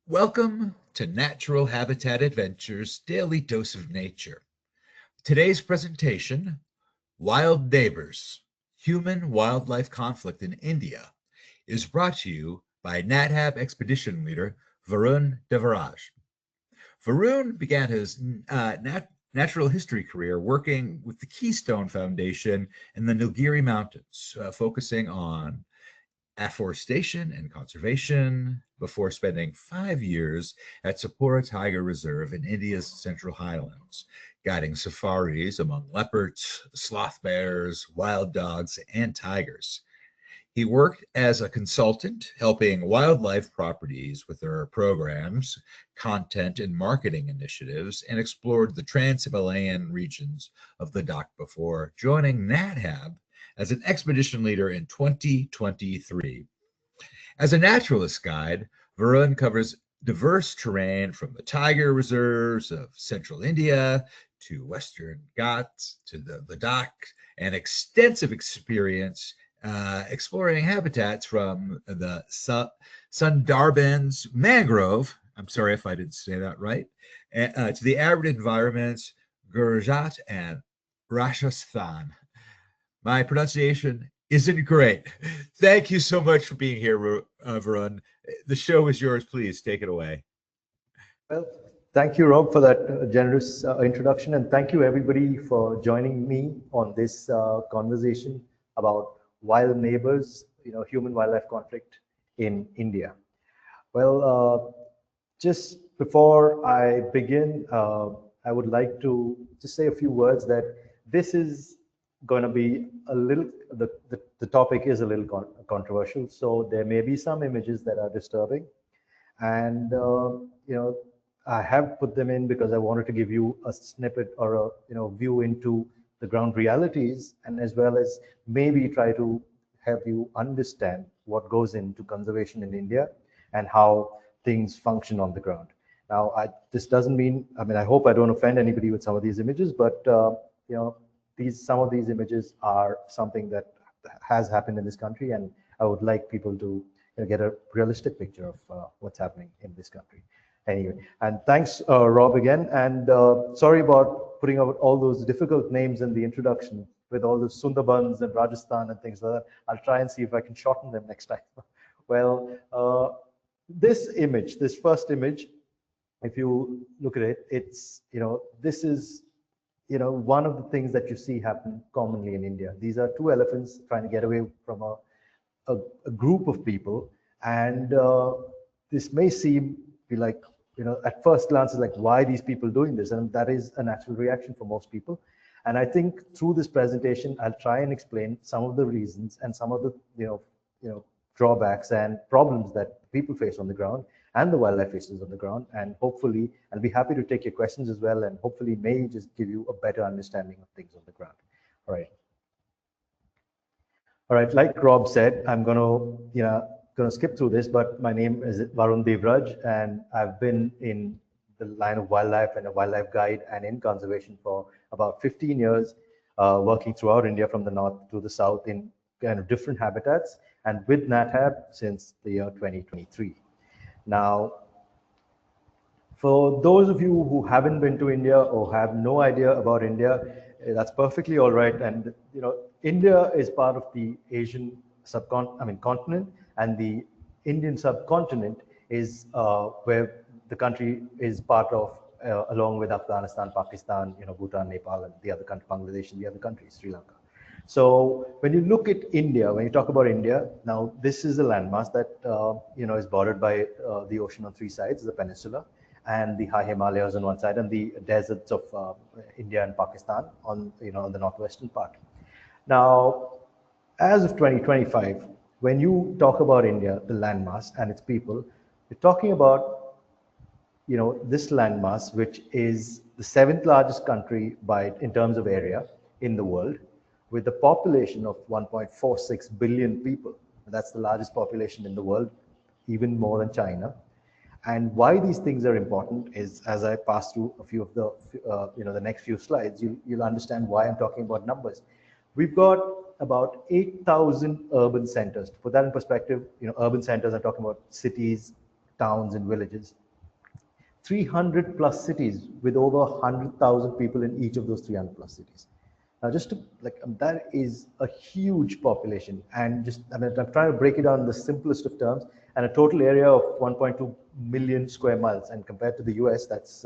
Welcome to Natural Habitat Adventures Daily Dose of Nature. Today's presentation, Wild Neighbors, Human-Wildlife Conflict in India, is brought to you by NatHab Expedition Leader Varun Devaraj. Varun began his natural history career working with the Keystone Foundation in the Nilgiri Mountains, focusing on afforestation and conservation before spending 5 years at Sapura Tiger Reserve in India's Central Highlands, guiding safaris among leopards, sloth bears, wild dogs, and tigers. He worked as a consultant, helping wildlife properties with their programs, content, and marketing initiatives, and explored the trans-Himalayan regions of Ladakh before joining NatHab as an expedition leader in 2023. As a naturalist guide, Varun covers diverse terrain from the tiger reserves of central India to Western Ghats to the Ladakh, and extensive experience exploring habitats from the Sundarbans mangrove, I'm sorry if I didn't say that right, to the arid environments, Gujarat and Rajasthan. My pronunciation isn't great. Thank you so much for being here, Varun. The show is yours. Please take it away. Well, thank you, Rob, for that generous introduction, and thank you, everybody, for joining me on this conversation about wild neighbors, human-wildlife conflict in India. Well, just before I begin, I would like to just say a few words that this is going to be a little, the topic is a little controversial, so there may be some images that are disturbing. And, I have put them in because I wanted to give you a snippet or a view into the ground realities, and as well as maybe try to help you understand what goes into conservation in India and how things function on the ground. Now, this doesn't mean, I hope I don't offend anybody with some of these images, but some of these images are something that has happened in this country, and I would like people to get a realistic picture of what's happening in this country. Anyway, and thanks, Rob, again. And sorry about putting out all those difficult names in the introduction with all the Sundarbans and Rajasthan and things like that. I'll try and see if I can shorten them next time. Well, this image, this first image, if you look at it, it's, this is, one of the things that you see happen commonly in India. These are two elephants trying to get away from a group of people. And this may seem like, at first glance, it's like, why are these people doing this? And that is a natural reaction for most people. And I think through this presentation, I'll try and explain some of the reasons and some of the, drawbacks and problems that people face on the ground and the wildlife faces on the ground. And hopefully, I'll be happy to take your questions as well, and hopefully may just give you a better understanding of things on the ground. All right. All right, like Rob said, I'm going to skip through this, but my name is Varun Devaraj, and I've been in the line of wildlife and a wildlife guide and in conservation for about 15 years, working throughout India from the north to the south in kind of different habitats, and with NatHab since the year 2023. Now, for those of you who haven't been to India or have no idea about India, that's perfectly all right. And India is part of the Asian continent, and the Indian subcontinent is where the country is part of, along with Afghanistan, Pakistan, Bhutan, Nepal, and the other country, Bangladesh, and the other countries, Sri Lanka. So when you look at India, when you talk about India, now this is a landmass that is bordered by the ocean on three sides, the peninsula, and the high Himalayas on one side, and the deserts of India and Pakistan on on the northwestern part. Now, as of 2025, when you talk about India, the landmass and its people, you're talking about this landmass, which is the seventh largest country in terms of area in the world, with a population of 1.46 billion people. And that's the largest population in the world, even more than China. And why these things are important is, as I pass through a few of the, the next few slides, you'll understand why I'm talking about numbers. We've got about 8,000 urban centers. To put that in perspective, urban centers, I'm talking about cities, towns and villages. 300 plus cities with over 100,000 people in each of those 300 plus cities. Now, just to that is a huge population, and just I'm trying to break it down in the simplest of terms, and a total area of 1.2 million square miles, and compared to the US, that's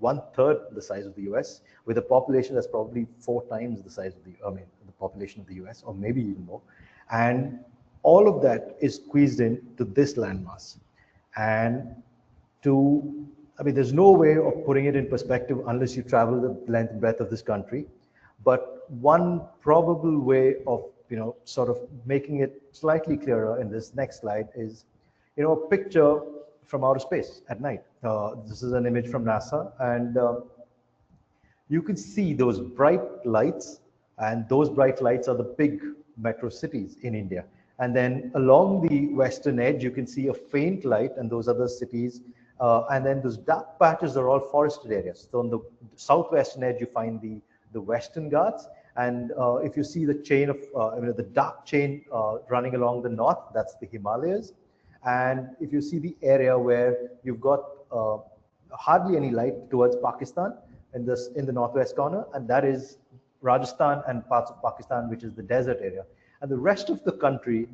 1/3 the size of the US, with a population that's probably 4 times the size of the population of the US, or maybe even more, and all of that is squeezed into this landmass, and there's no way of putting it in perspective unless you travel the length and breadth of this country. But one probable way of, sort of making it slightly clearer in this next slide is, a picture from outer space at night. This is an image from NASA, and you can see those bright lights, and those bright lights are the big metro cities in India. And then along the western edge, you can see a faint light, and those are the cities. And then those dark patches are all forested areas. So on the southwestern edge, you find the Western Ghats. And if you see the chain of, the dark chain running along the north, that's the Himalayas. And if you see the area where you've got hardly any light towards Pakistan in the northwest corner, and that is Rajasthan and parts of Pakistan, which is the desert area. And the rest of the country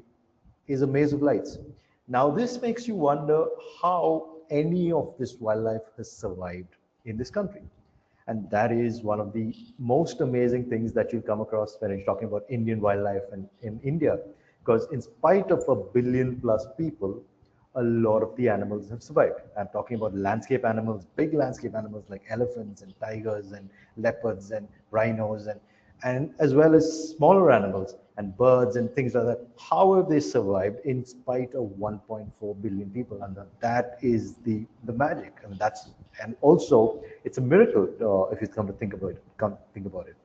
is a maze of lights. Now, this makes you wonder how any of this wildlife has survived in this country. And that is one of the most amazing things that you'll come across when you're talking about Indian wildlife and in India. Because in spite of 1 billion plus people, a lot of the animals have survived. I'm talking about landscape animals, big landscape animals like elephants and tigers and leopards and rhinos, and as well as smaller animals and birds and things like that. How have they survived in spite of 1.4 billion people? And that is the magic. I mean, and also it's a miracle if you come to think about it.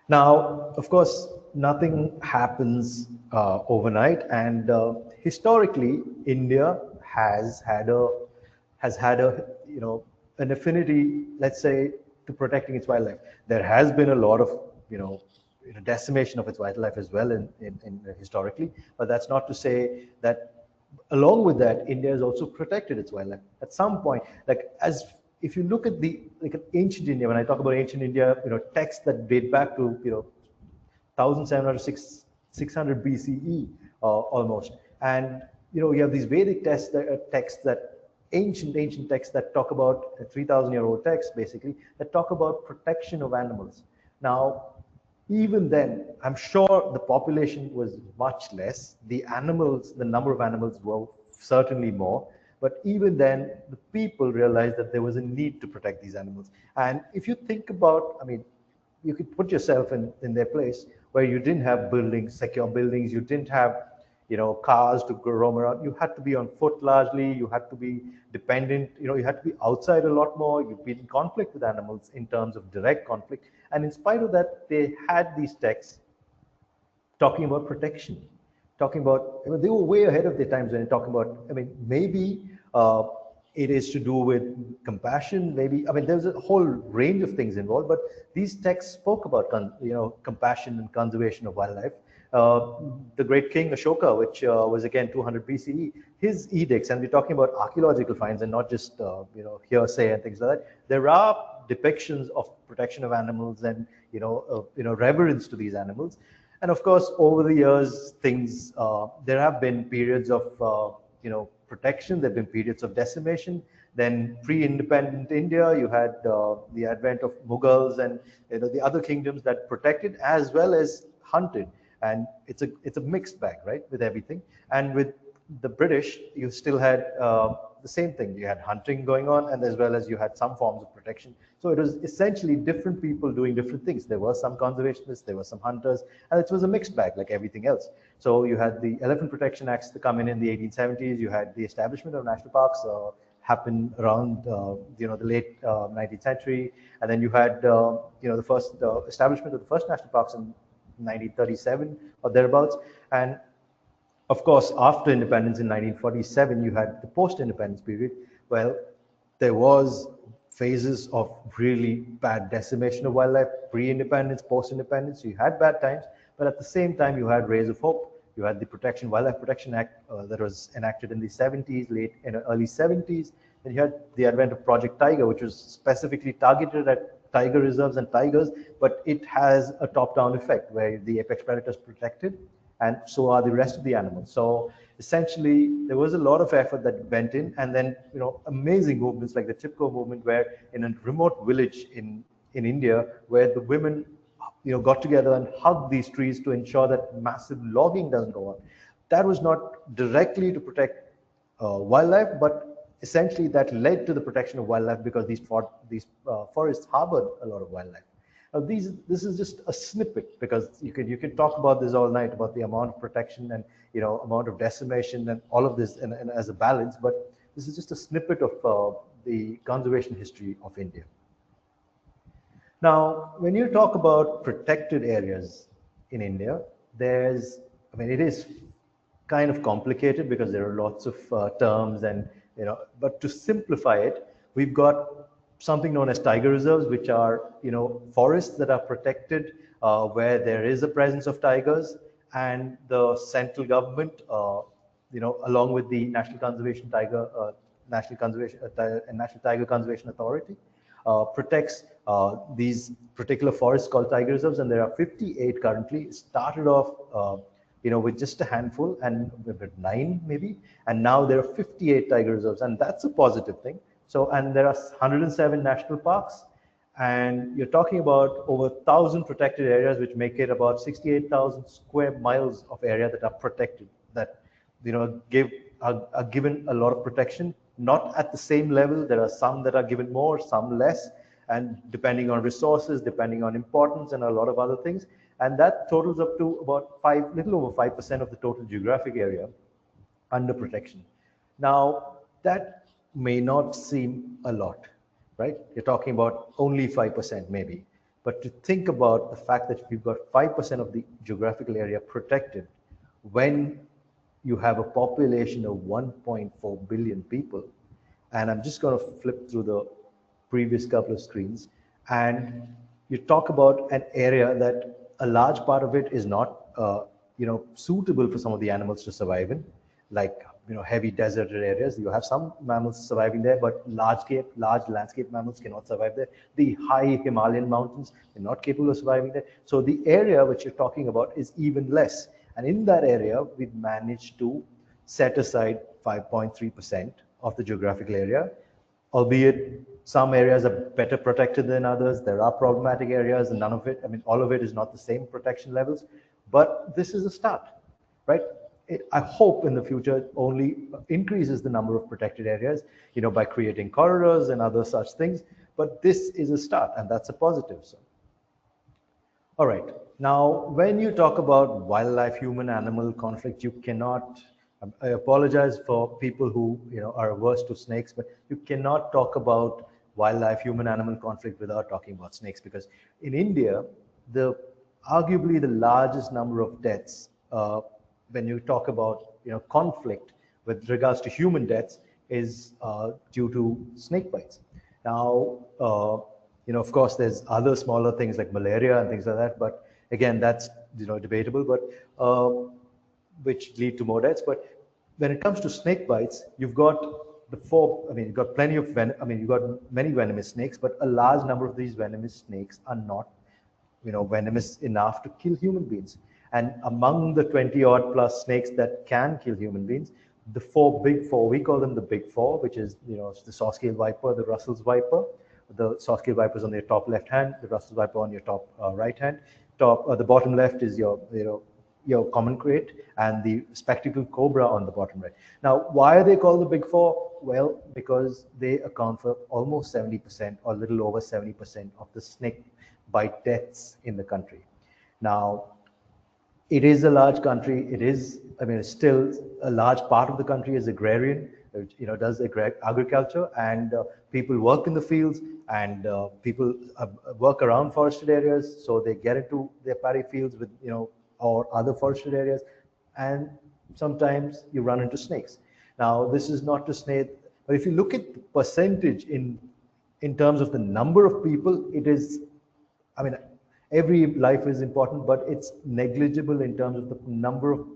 Now, of course, nothing happens overnight, and historically, India has had an affinity, let's say, to protecting its wildlife. There has been a lot of decimation of its wildlife as well in historically, but that's not to say that along with that, India has also protected its wildlife. At some point, if you look at ancient India, when I talk about ancient India, texts that date back to 1700 600 BCE almost, and you have these Vedic texts that ancient texts that talk about 3,000-year-old texts basically that talk about protection of animals. Now, even then, I'm sure the population was much less. The number of animals were certainly more. But even then, the people realized that there was a need to protect these animals. And if you think about, you could put yourself in their place where you didn't have secure buildings, you didn't have, cars to go roam around. You had to be on foot largely. You had to be dependent. You had to be outside a lot more. You'd be in conflict with animals in terms of direct conflict. And in spite of that, they had these texts talking about protection, talking about, they were way ahead of their times when they're talking about, maybe it is to do with compassion, maybe, there's a whole range of things involved, but these texts spoke about, compassion and conservation of wildlife. The great king Ashoka, which was again 200 BCE, his edicts, and we're talking about archaeological finds and not just hearsay and things like that. There are depictions of protection of animals and reverence to these animals, and of course over the years there have been periods of protection. There have been periods of decimation. Then pre-independent India, you had the advent of Mughals and the other kingdoms that protected as well as hunted. And it's a mixed bag, right, with everything. And with the British, you still had the same thing. You had hunting going on, and as well as you had some forms of protection. So it was essentially different people doing different things. There were some conservationists, there were some hunters, and it was a mixed bag like everything else. So you had the Elephant Protection Acts to come in the 1870s. You had the establishment of national parks happen around the late 19th century, and then you had the first establishment of the first national parks in 1937 or thereabouts. And of course, after independence in 1947, you had the post-independence period. Well, there was phases of really bad decimation of wildlife, pre-independence, post-independence. You had bad times, but at the same time, you had rays of hope. You had the Wildlife Protection Act that was enacted in the 70s, early 70s. And you had the advent of Project Tiger, which was specifically targeted at tiger reserves and tigers, but it has a top-down effect where the apex predator is protected, and so are the rest of the animals. So essentially, there was a lot of effort that went in, and then amazing movements like the TIMECODES movement, where in a remote village in India, where the women got together and hugged these trees to ensure that massive logging doesn't go on. That was not directly to protect wildlife, but essentially that led to the protection of wildlife because these forests harbored a lot of wildlife. Now this is just a snippet, because you can talk about this all night about the amount of protection and amount of decimation and all of this and as a balance, but this is just a snippet of the conservation history of India. Now, when you talk about protected areas in India, it is kind of complicated because there are lots of terms and, but to simplify it, we've got something known as tiger reserves, which are, forests that are protected where there is a presence of tigers, and the central government, along with the National Tiger Conservation Authority, protects these particular forests called tiger reserves, and there are 58 currently. It started off, with just a handful, and with 9 maybe, and now there are 58 tiger reserves, and that's a positive thing. So, and there are 107 national parks, and you're talking about over 1,000 protected areas, which make it about 68,000 square miles of area that are protected, that are given a lot of protection. Not at the same level. There are some that are given more, some less, and depending on resources, depending on importance, and a lot of other things. And that totals up to about little over 5% of the total geographic area under protection. Now, that may not seem a lot, right? You're talking about only 5% maybe. But to think about the fact that we've got 5% of the geographical area protected when you have a population of 1.4 billion people. And I'm just going to flip through the previous couple of screens. And you talk about an area that a large part of it is not, suitable for some of the animals to survive in, like, heavy deserted areas. You have some mammals surviving there, but large landscape mammals cannot survive there. The high Himalayan mountains are not capable of surviving there. So the area which you're talking about is even less. And in that area, we've managed to set aside 5.3% of the geographical area, albeit some areas are better protected than others. There are problematic areas, and all of it is not the same protection levels, but this is a start, right? I hope in the future only increases the number of protected areas, by creating corridors and other such things, but this is a start, and that's a positive. So. All right. Now, when you talk about wildlife, human-animal conflict, you cannot, I apologize for people who are averse to snakes, but you cannot talk about wildlife, human-animal conflict without talking about snakes, because in India, arguably the largest number of deaths, when you talk about conflict with regards to human deaths, is due to snake bites. Now, of course, there's other smaller things like malaria and things like that, but again, that's debatable, but which lead to more deaths. But when it comes to snake bites, you've got you've got plenty of you've got many venomous snakes, but a large number of these venomous snakes are not venomous enough to kill human beings. And among the 20-odd plus snakes that can kill human beings, the big four, we call them the big four, which is the saw-scale viper, the Russell's viper. The saw-scale viper is on your top left hand, the Russell's viper on your top right hand. The bottom left is your common krait, and the spectacled cobra on the bottom right. Now, why are they called the big four? Well, because they account for almost 70% or a little over 70% of the snake bite deaths in the country. Now, it is a large country. It is, it's still a large part of the country is agrarian. It does agriculture, and people work in the fields, and people work around forested areas, so they get into their paddy fields with or other forested areas, and sometimes you run into snakes. Now, this is not to snake, but if you look at the percentage in terms of the number of people, it is, every life is important, but it's negligible in terms of the number of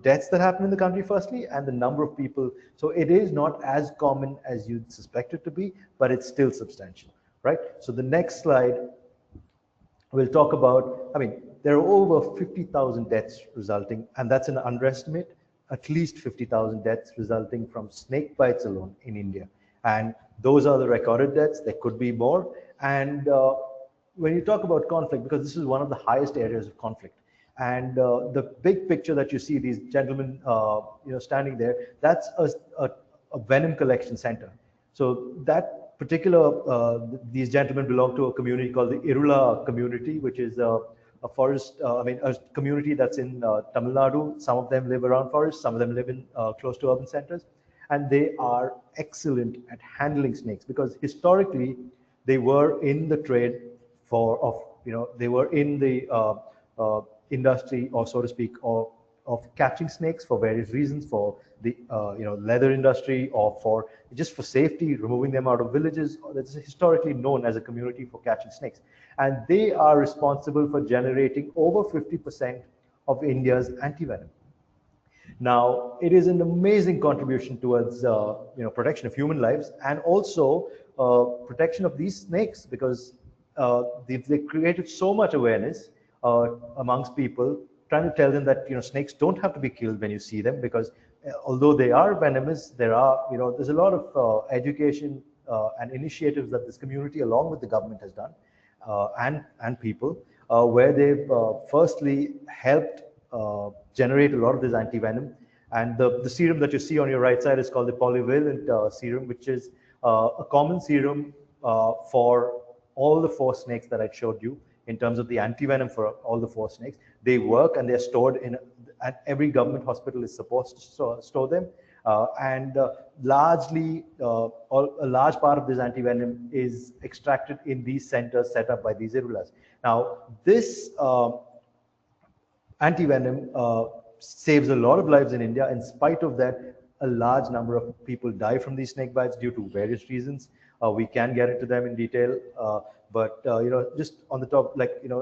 deaths that happen in the country firstly, and the number of people. So it is not as common as you'd suspect it to be, but it's still substantial, right? So the next slide, we'll talk about, there are over 50,000 deaths resulting, and that's an underestimate, at least 50,000 deaths resulting from snake bites alone in India. And those are the recorded deaths. There could be more. And when you talk about conflict, because this is one of the highest areas of conflict, and the big picture that you see, these gentlemen, standing there, that's a venom collection center. So that particular, these gentlemen belong to a community called the Irula community, which is a forest, a community that's in Tamil Nadu. Some of them live around forests, some of them live in close to urban centers. And they are excellent at handling snakes, because historically they were in the trade they were in the industry, or so to speak, of catching snakes for various reasons, for the leather industry, or for safety, removing them out of villages. That's historically known as a community for catching snakes, and they are responsible for generating over 50% of India's antivenom. Now, it is an amazing contribution towards protection of human lives, and also protection of these snakes, because they created so much awareness amongst people, trying to tell them that snakes don't have to be killed when you see them, because although they are venomous, there's a lot of education and initiatives that this community, along with the government, has done, and people, where they've firstly helped generate a lot of this anti-venom. And the serum that you see on your right side is called the polyvalent serum, which is a common serum for all the 4 snakes that I showed you, in terms of the anti-venom for all the 4 snakes. They work, and they're stored and every government hospital is supposed to store them. And largely, a large part of this anti-venom is extracted in these centers set up by these Irulas. Now, this anti-venom saves a lot of lives in India. In spite of that, a large number of people die from these snake bites due to various reasons. We can get into them in detail, but just on the top,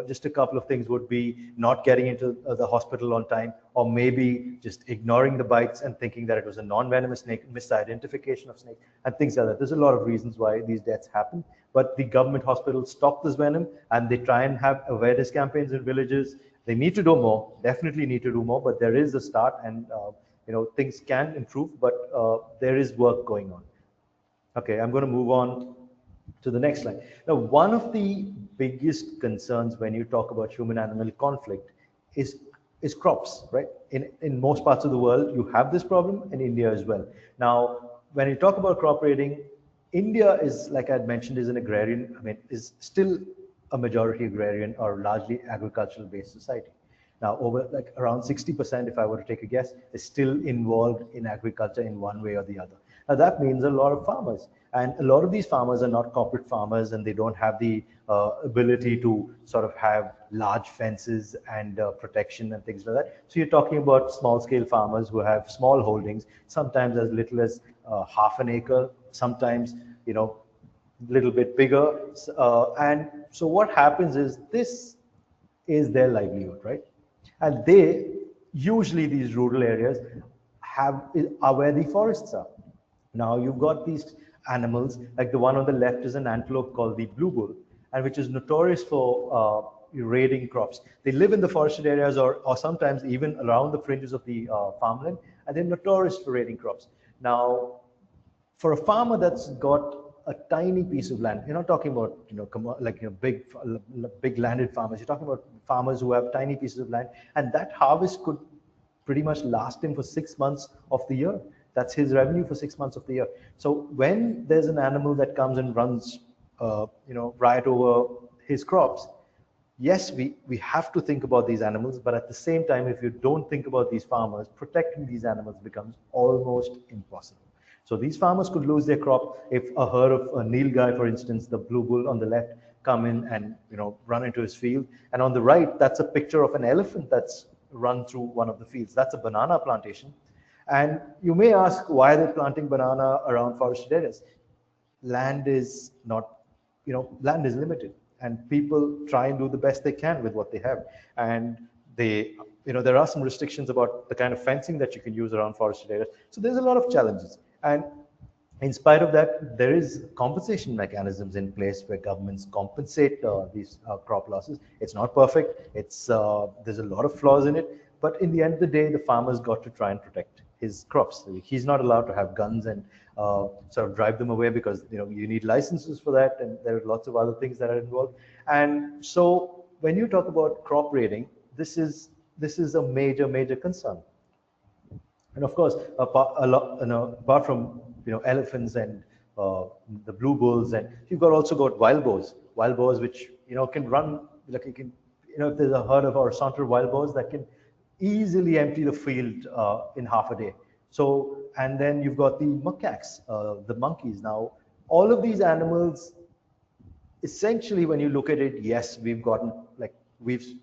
just a couple of things would be not getting into the hospital on time, or maybe just ignoring the bites and thinking that it was a non-venomous snake, misidentification of snake, and things like that. There's a lot of reasons why these deaths happen, but the government hospitals stop this venom, and they try and have awareness campaigns in villages. They need to do more, definitely need to do more, but there is a start, and things can improve, but there is work going on. Okay, I'm going to move on to the next slide. Now, one of the biggest concerns when you talk about human-animal conflict is crops, right? In most parts of the world, you have this problem, in India as well. Now, when you talk about crop raiding, India is, like I mentioned, is an agrarian, is still a majority agrarian or largely agricultural based society. Now, over around 60%, if I were to take a guess, is still involved in agriculture in one way or the other. Now, that means a lot of farmers, and a lot of these farmers are not corporate farmers, and they don't have the ability to sort of have large fences and protection and things like that. So you're talking about small scale farmers who have small holdings, sometimes as little as half an acre, sometimes, little bit bigger. And so what happens is, this is their livelihood, right? And usually these rural areas are where the forests are. Now, you've got these animals, like the one on the left is an antelope called the blue bull, and which is notorious for raiding crops. They live in the forested areas, or sometimes even around the fringes of the farmland, and they're notorious for raiding crops. Now, for a farmer that's got a tiny piece of land, you're not talking about big landed farmers. You're talking about farmers who have tiny pieces of land, and that harvest could pretty much last him for 6 months of the year. That's his revenue for 6 months of the year. So when there's an animal that comes and runs, riot over his crops, yes, we have to think about these animals, but at the same time, if you don't think about these farmers, protecting these animals becomes almost impossible. So these farmers could lose their crop if a herd of a nilgai, for instance, the blue bull on the left, come in and run into his field. And on the right, that's a picture of an elephant that's run through one of the fields. That's a banana plantation. And you may ask, why are they planting banana around forested areas? Land is not, land is limited, and people try and do the best they can with what they have. And they there are some restrictions about the kind of fencing that you can use around forested areas. So there's a lot of challenges. And in spite of that, there is compensation mechanisms in place where governments compensate these crop losses. It's not perfect. There's a lot of flaws in it. But in the end of the day, the farmer's got to try and protect his crops. He's not allowed to have guns and sort of drive them away, because you need licenses for that, and there are lots of other things that are involved. And so when you talk about crop raiding, this is a major concern. And of course, apart from elephants and the blue bulls, and you've also got wild boars which can run, like you can, if there's a herd of horizontal wild boars that can easily empty the field in half a day. So, and then you've got the macaques, the monkeys. Now, all of these animals, essentially, when you look at it, yes, we've gotten, like it's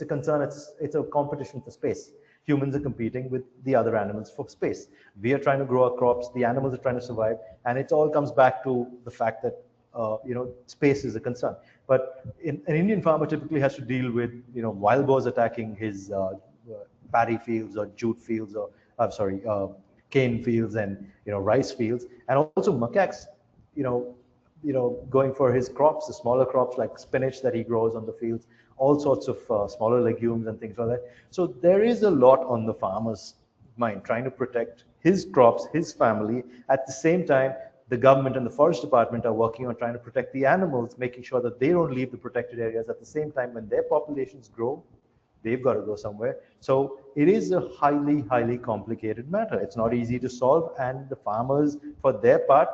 a concern. It's a competition for space. Humans are competing with the other animals for space. We are trying to grow our crops. The animals are trying to survive, and it all comes back to the fact that space is a concern. But an Indian farmer typically has to deal with wild boars attacking his paddy fields or jute fields, or I'm sorry, cane fields and rice fields, and also macaques, going for his crops, the smaller crops like spinach that he grows on the fields, all sorts of smaller legumes and things like that. So there is a lot on the farmer's mind, trying to protect his crops, his family. At the same time, the government and the forest department are working on trying to protect the animals, making sure that they don't leave the protected areas. At the same time, when their populations grow, they've got to go somewhere. So it is a highly complicated matter. It's not easy to solve, and the farmers, for their part,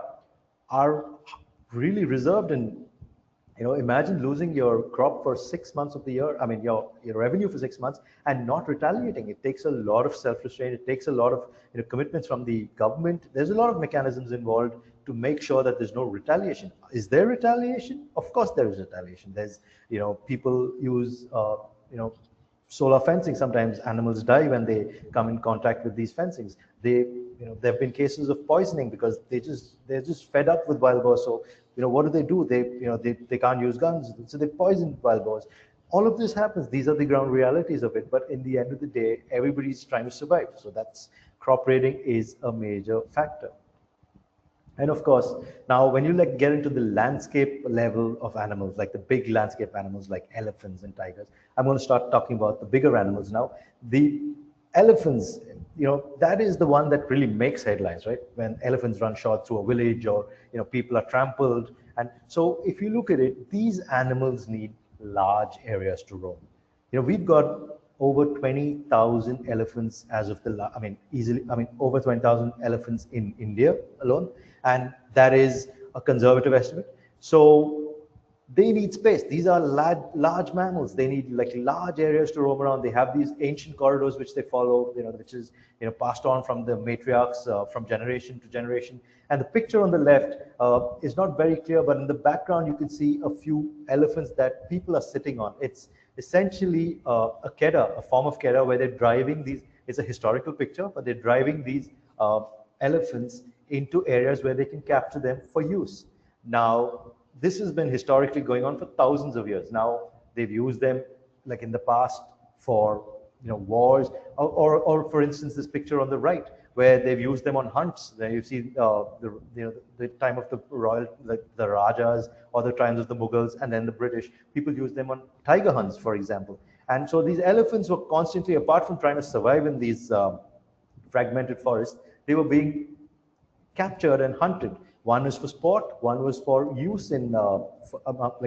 are really reserved. And imagine losing your crop for 6 months of the year. I mean, your revenue for 6 months, and not retaliating. It takes a lot of self-restraint. It takes a lot of commitments from the government. There's a lot of mechanisms involved to make sure that there's no retaliation. Is there retaliation? Of course there is retaliation. There's people use solar fencing. Sometimes animals die when they come in contact with these fencings. There have been cases of poisoning because they're just fed up with wild boars. So what do? They can't use guns, so they poison wild boars. All of this happens. These are the ground realities of it. But in the end of the day, everybody's trying to survive. So that's, crop raiding is a major factor. And of course, now when you get into the landscape level of animals, like the big landscape animals like elephants and tigers, I'm going to start talking about the bigger animals now. The elephants, that is the one that really makes headlines, right? When elephants run short through a village, or people are trampled. And so if you look at it, these animals need large areas to roam. We've got over 20,000 elephants as of over 20,000 elephants in India alone. And that is a conservative estimate. So they need space. These are large mammals. They need large areas to roam around. They have these ancient corridors which they follow, which is passed on from the matriarchs from generation to generation. And the picture on the left is not very clear, but in the background you can see a few elephants that people are sitting on. It's essentially a kedda, a form of kedda, where they're driving these. It's a historical picture, but they're driving these elephants into areas where they can capture them for use. Now, this has been historically going on for thousands of years. Now, they've used them like in the past for wars, or for instance, this picture on the right, where they've used them on hunts. There you see the time of the royal, like the Rajas or the times of the Mughals, and then the British. People use them on tiger hunts, for example. And so these elephants were constantly, apart from trying to survive in these fragmented forests, they were being captured and hunted. One was for sport, one was for use in,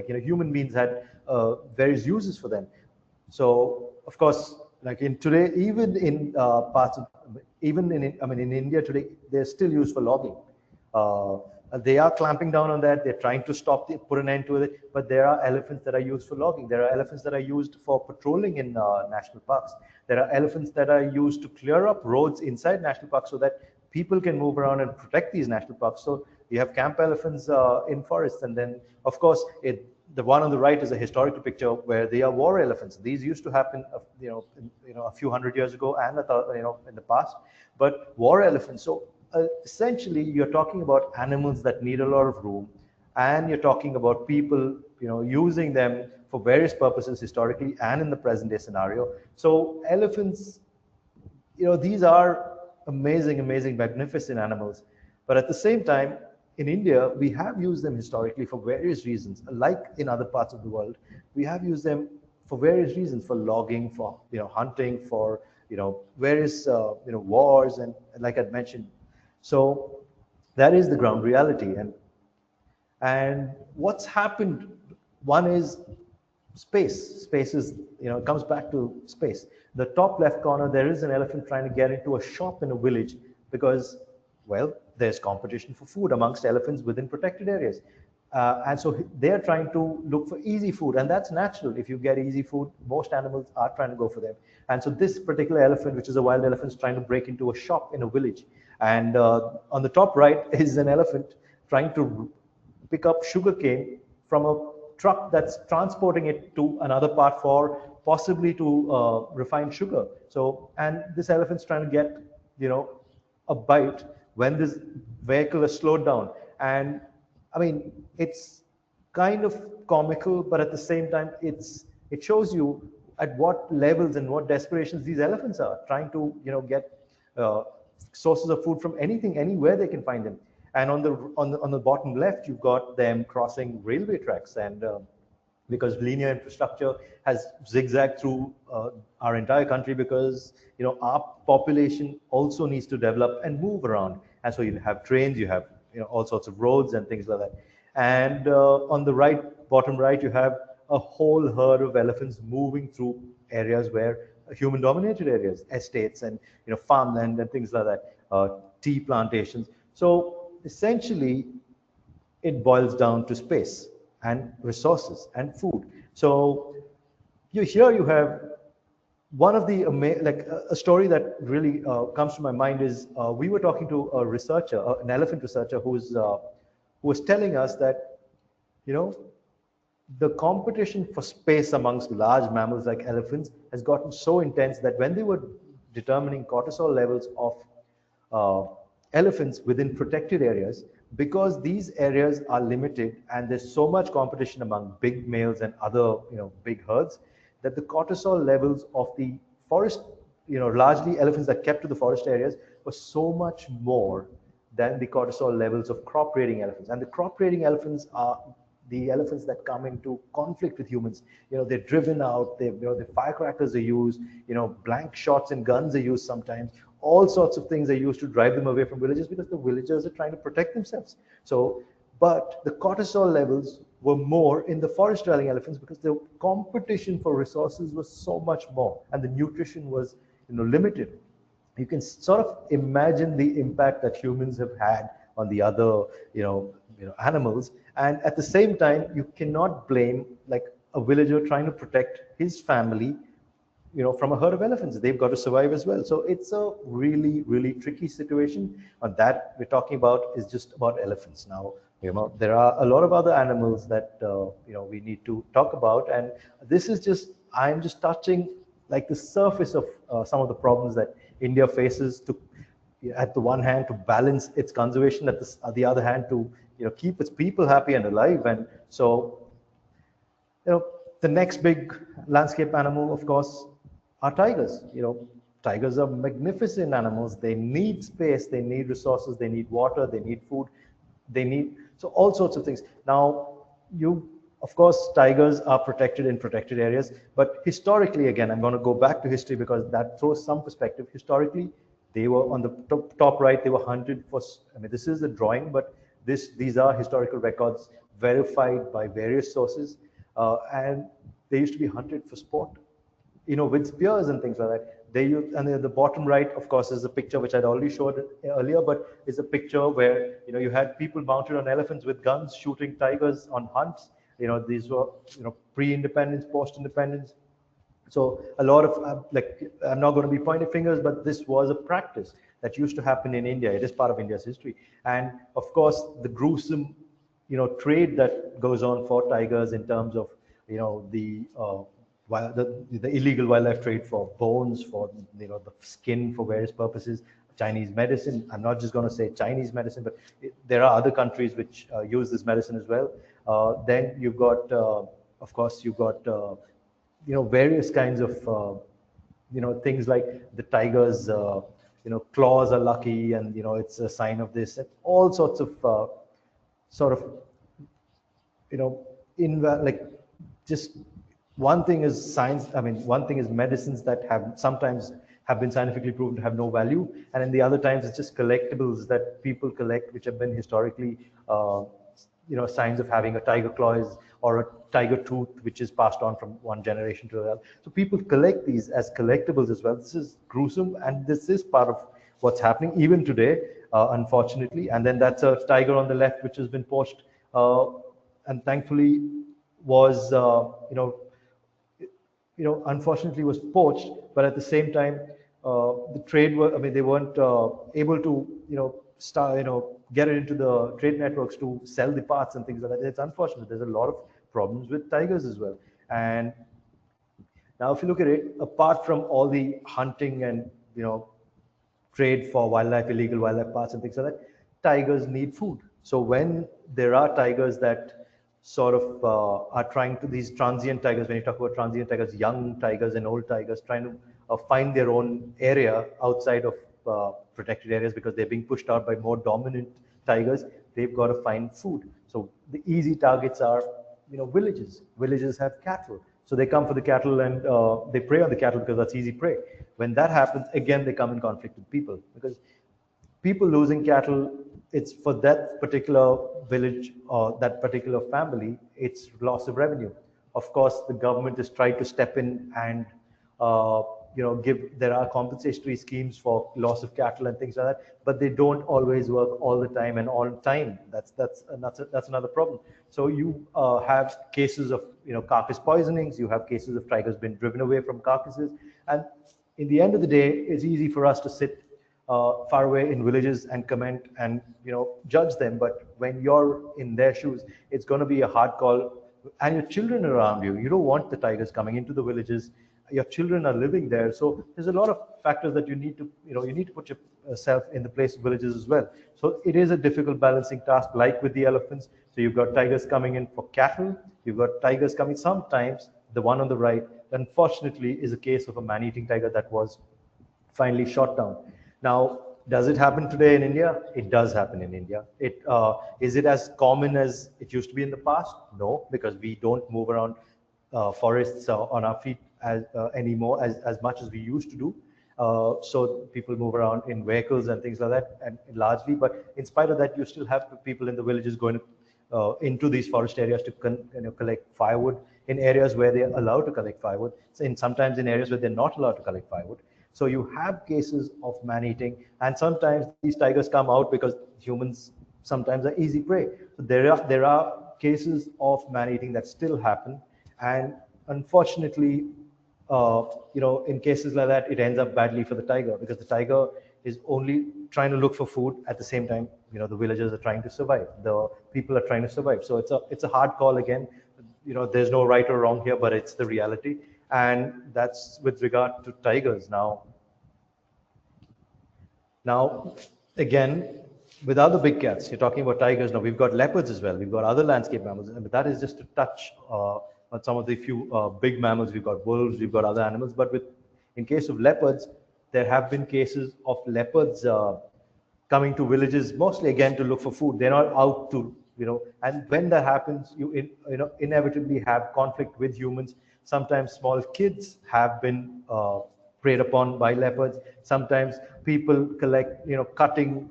human beings had various uses for them. So, of course, like in today, even in parts of, in India today, they're still used for logging. They are clamping down on that. They're trying to put an end to it. But there are elephants that are used for logging. There are elephants that are used for patrolling in national parks. There are elephants that are used to clear up roads inside national parks so that people can move around and protect these national parks. So you have camp elephants in forests, and then of course the one on the right is a historical picture where they are war elephants. These used to happen, a few hundred years ago and in the past. But war elephants. So essentially, you're talking about animals that need a lot of room, and you're talking about people, using them for various purposes historically and in the present day scenario. So elephants, these are amazing, amazing, magnificent animals. But at the same time, in India, we have used them historically for various reasons. Like in other parts of the world, we have used them for various reasons, for logging, for hunting, for various wars, and like I'd mentioned. So that is the ground reality. And what's happened, one is space. Space is, it comes back to space. The top left corner, there is an elephant trying to get into a shop in a village because, well, there's competition for food amongst elephants within protected areas. And so they're trying to look for easy food, and that's natural. If you get easy food, most animals are trying to go for them. And so this particular elephant, which is a wild elephant, is trying to break into a shop in a village. And on the top right is an elephant trying to pick up sugarcane from a truck that's transporting it to another part for possibly to refine sugar. So, and this elephant's trying to get, a bite when this vehicle is slowed down. And I mean, it's kind of comical, but at the same time, it shows you at what levels and what desperations these elephants are trying to, get sources of food from anything, anywhere they can find them. And on the bottom left, you've got them crossing railway tracks, and because linear infrastructure has zigzagged through our entire country, because our population also needs to develop and move around, and so you have trains, you have all sorts of roads and things like that. And on the bottom right, you have a whole herd of elephants moving through areas where human-dominated areas, estates, and farmland and things like that, tea plantations. So essentially, it boils down to space and resources and food. So here you have one of the a story that really comes to my mind is we were talking to a researcher, an elephant researcher, who was telling us that the competition for space amongst large mammals like elephants has gotten so intense that when they were determining cortisol levels of elephants within protected areas, because these areas are limited and there's so much competition among big males and other big herds, that the cortisol levels of the forest, largely elephants that kept to the forest areas, were so much more than the cortisol levels of crop raiding elephants. And the crop raiding elephants are the elephants that come into conflict with humans. They're driven out, the firecrackers are used, blank shots and guns are used sometimes. All sorts of things are used to drive them away from villages because the villagers are trying to protect themselves. So, but the cortisol levels were more in the forest-dwelling elephants because the competition for resources was so much more, and the nutrition was, limited. You can sort of imagine the impact that humans have had on the other, animals. And at the same time, you cannot blame like a villager trying to protect his family from a herd of elephants. They've got to survive as well. So it's a really, really tricky situation. And that we're talking about is just about elephants. Now, there are a lot of other animals that, we need to talk about. And this is just, I'm just touching like the surface of some of the problems that India faces to, at the one hand, to balance its conservation, at the other hand, to, keep its people happy and alive. And so, the next big landscape animal, of course, are tigers. Tigers are magnificent animals. They need space, they need resources, they need water, they need food, they need, so all sorts of things. Now, of course, tigers are protected in protected areas, but historically, again, I'm going to go back to history because that throws some perspective. Historically, they were on the top right, they were hunted for, this is a drawing, but these are historical records verified by various sources, and they used to be hunted for sport, with spears and things like that. And the bottom right, of course, is a picture which I'd already showed earlier, but it's a picture where, you had people mounted on elephants with guns shooting tigers on hunts. These were, pre-independence, post-independence. So a lot of, I'm not going to be pointing fingers, but this was a practice that used to happen in India. It is part of India's history. And of course, the gruesome, trade that goes on for tigers in terms of, the illegal wildlife trade for bones, for, the skin for various purposes, Chinese medicine. I'm not just going to say Chinese medicine, but there are other countries which use this medicine as well. Then you've got of course, you've got various kinds of things like the tiger's claws are lucky, and it's a sign of this, and all sorts of sort of like, just one thing is science. I mean, one thing is medicines that have sometimes have been scientifically proven to have no value, and in the other times it's just collectibles that people collect, which have been historically signs of having a tiger claws or a tiger tooth, which is passed on from one generation to another. So people collect these as collectibles as well. This is gruesome, and this is part of what's happening even today, unfortunately. And then that's a tiger on the left, which has been poached, and thankfully was unfortunately was poached, but at the same time, the trade were, I mean, they weren't able to, start, get it into the trade networks to sell the parts and things like that. It's unfortunate. There's a lot of problems with tigers as well. And now, if you look at it, apart from all the hunting and, trade for wildlife, illegal wildlife parts and things like that, tigers need food. So when there are tigers that sort of are trying to, these transient tigers, when you talk about transient tigers, young tigers and old tigers, trying to find their own area outside of protected areas because they're being pushed out by more dominant tigers, they've got to find food. So the easy targets are, villages. Villages have cattle. So they come for the cattle, and they prey on the cattle because that's easy prey. When that happens, again, they come in conflict with people, because people losing cattle, it's for that particular village or that particular family, it's loss of revenue. Of course, the government is trying to step in and there are compensatory schemes for loss of cattle and things like that, but they don't always work all the time and all time. That's another problem. So you have cases of carcass poisonings. You have cases of tigers being driven away from carcasses, and in the end of the day, it's easy for us to sit far away in villages and comment and judge them. But when you're in their shoes, it's going to be a hard call. And your children around you, you don't want the tigers coming into the villages. Your children are living there, so there's a lot of factors that you need to put yourself in the place of villages as well. So it is a difficult balancing task, like with the elephants. So you've got tigers coming in for cattle. You've got tigers coming. Sometimes the one on the right, unfortunately, is a case of a man-eating tiger that was finally shot down. Now, does it happen today in India? It does happen in India. Is it as common as it used to be in the past? No, because we don't move around forests on our feet anymore as much as we used to do. So people move around in vehicles and things like that, and largely. But in spite of that, you still have people in the villages going into these forest areas to collect firewood in areas where they're allowed to collect firewood. So sometimes in areas where they're not allowed to collect firewood. So you have cases of man-eating, and sometimes these tigers come out because humans sometimes are easy prey. So there are cases of man-eating that still happen, and unfortunately, in cases like that, it ends up badly for the tiger, because the tiger is only trying to look for food. At the same time, the villagers are trying to survive. The people are trying to survive. So it's a hard call again. There's no right or wrong here, but it's the reality. And that's with regard to tigers. Now, again, with other big cats, you're talking about tigers. Now we've got leopards as well. We've got other landscape mammals, but that is just to touch on some of the few big mammals. We've got wolves, we've got other animals. But in case of leopards, there have been cases of leopards coming to villages, mostly again to look for food. They're not out to, and when that happens, you inevitably have conflict with humans. Sometimes small kids have been preyed upon by leopards. Sometimes people collect, cutting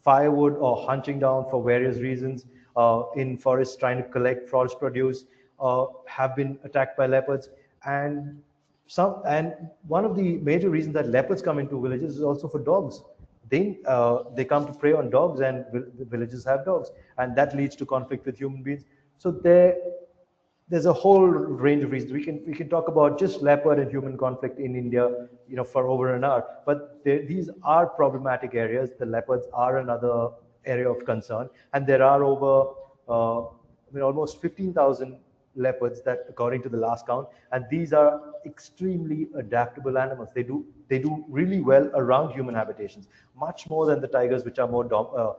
firewood or hunting down for various reasons in forests, trying to collect forest produce, have been attacked by leopards. And one of the major reasons that leopards come into villages is also for dogs. They come to prey on dogs, and villages have dogs, and that leads to conflict with human beings. So there's a whole range of reasons. We can talk about just leopard and human conflict in India, for over an hour. But these are problematic areas. The leopards are another area of concern, and there are over almost 15,000 leopards, that according to the last count, and these are extremely adaptable animals. They do really well around human habitations, much more than the tigers, which are more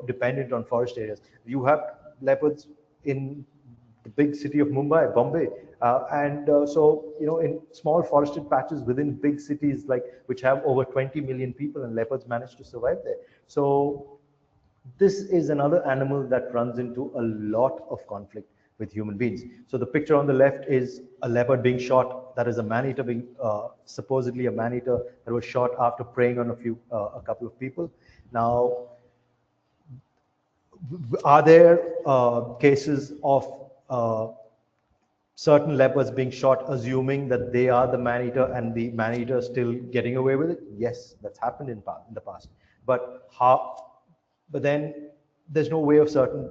dependent on forest areas. You have leopards in the big city of Mumbai, Bombay. So, in small forested patches within big cities, like which have over 20 million people, and leopards manage to survive there. So this is another animal that runs into a lot of conflict with human beings. So the picture on the left is a leopard being shot. That is a man-eater being, supposedly a man-eater that was shot after preying on a couple of people. Now, are there cases of certain leopards being shot, assuming that they are the man-eater and the man-eater still getting away with it? Yes, that's happened in the past. But but then there's no way of certainty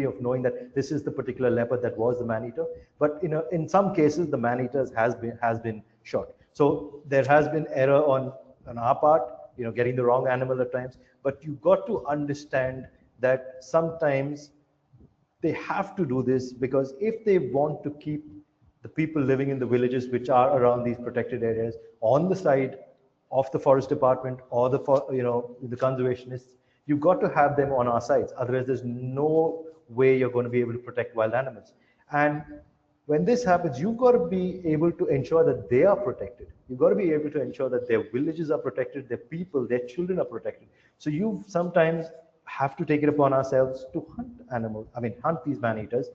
of knowing that this is the particular leopard that was the man-eater. But in some cases, the man-eater has been shot. So there has been error on our part, getting the wrong animal at times. But you got to understand that sometimes they have to do this, because if they want to keep the people living in the villages which are around these protected areas on the side of the forest department or the conservationists, you've got to have them on our sides. Otherwise, there's no way you're going to be able to protect wild animals. And when this happens, you've got to be able to ensure that they are protected. You've got to be able to ensure that their villages are protected, their people, their children are protected. So you sometimes have to take it upon ourselves to hunt these man-eaters.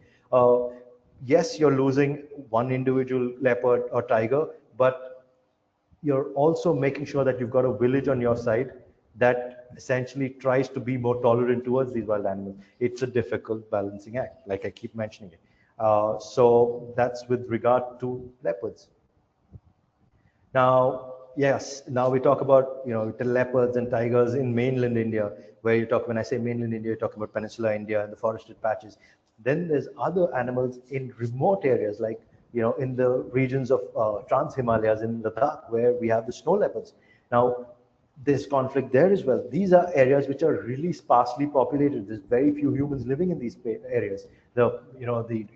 Yes, you're losing one individual leopard or tiger, but you're also making sure that you've got a village on your side that essentially tries to be more tolerant towards these wild animals. It's a difficult balancing act, like I keep mentioning it. So that's with regard to leopards. Now, yes, now we talk about, the leopards and tigers in mainland India, where when I say mainland India, you're talking about peninsular India and the forested patches. Then there's other animals in remote areas, like, in the regions of Trans-Himalayas in Ladakh, where we have the snow leopards. Now, there's conflict there as well. These are areas which are really sparsely populated. There's very few humans living in these areas. The